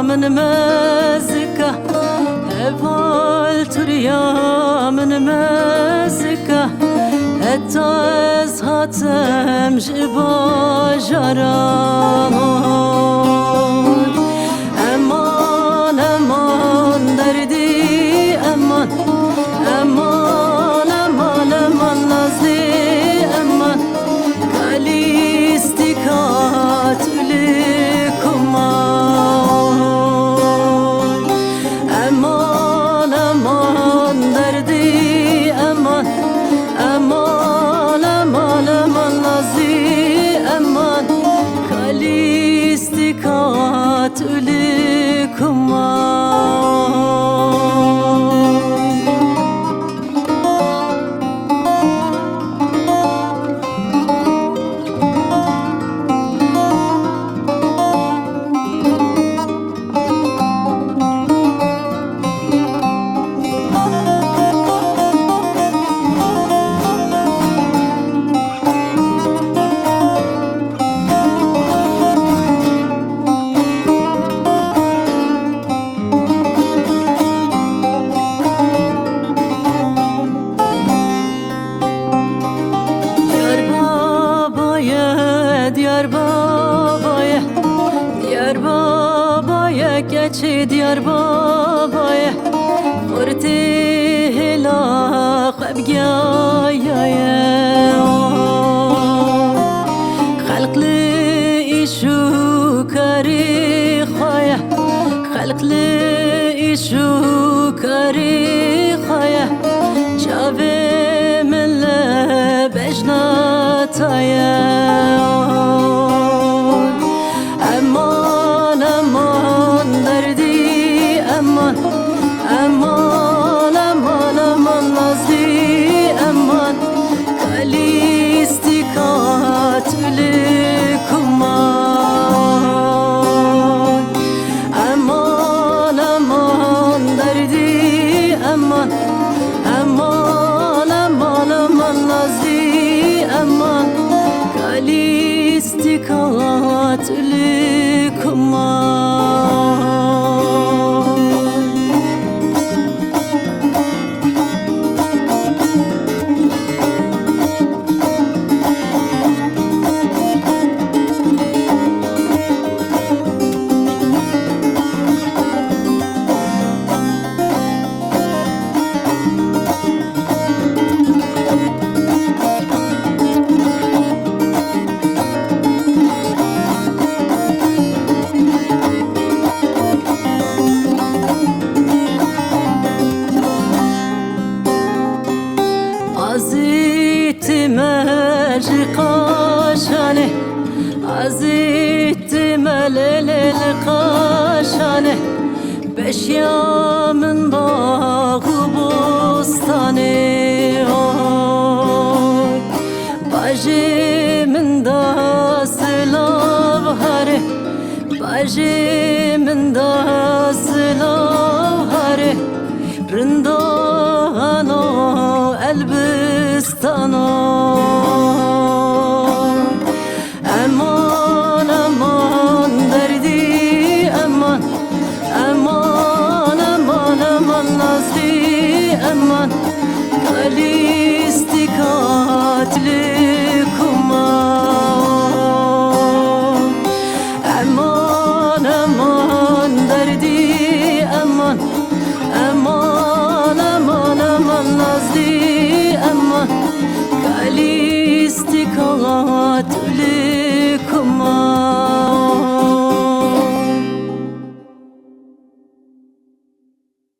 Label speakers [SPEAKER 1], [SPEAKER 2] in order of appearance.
[SPEAKER 1] من مزكة اول تريا من مزكة التاز هاتم جبا جران امان امان دردي امان امان امان امان نازلي امان كاليستيكات لكم امان امان دردي امان امان امان امان نازلي امان كاليستيكات لكم geçi diyar babaya Kurti hila qebgaya Khalqli ishu kari khaya Khalqli ishu kari khaya Çave min le bejnataya Aman aman derdi aman Aman aman aman nazli aman Kalistikat likuman Aman aman derdi aman Aman aman aman nazli aman Kalistikat likuman قاشانه عزيت ملل القاشانه بشيا من باغ بستانه باجي من داس لابهاره باجي من داس لابهاره رندانو البستانو Aman aman derdi aman Aman aman aman nazli aman Kalistikat likuman Aman aman derdi aman Aman aman aman nazli aman Kalistikat likuman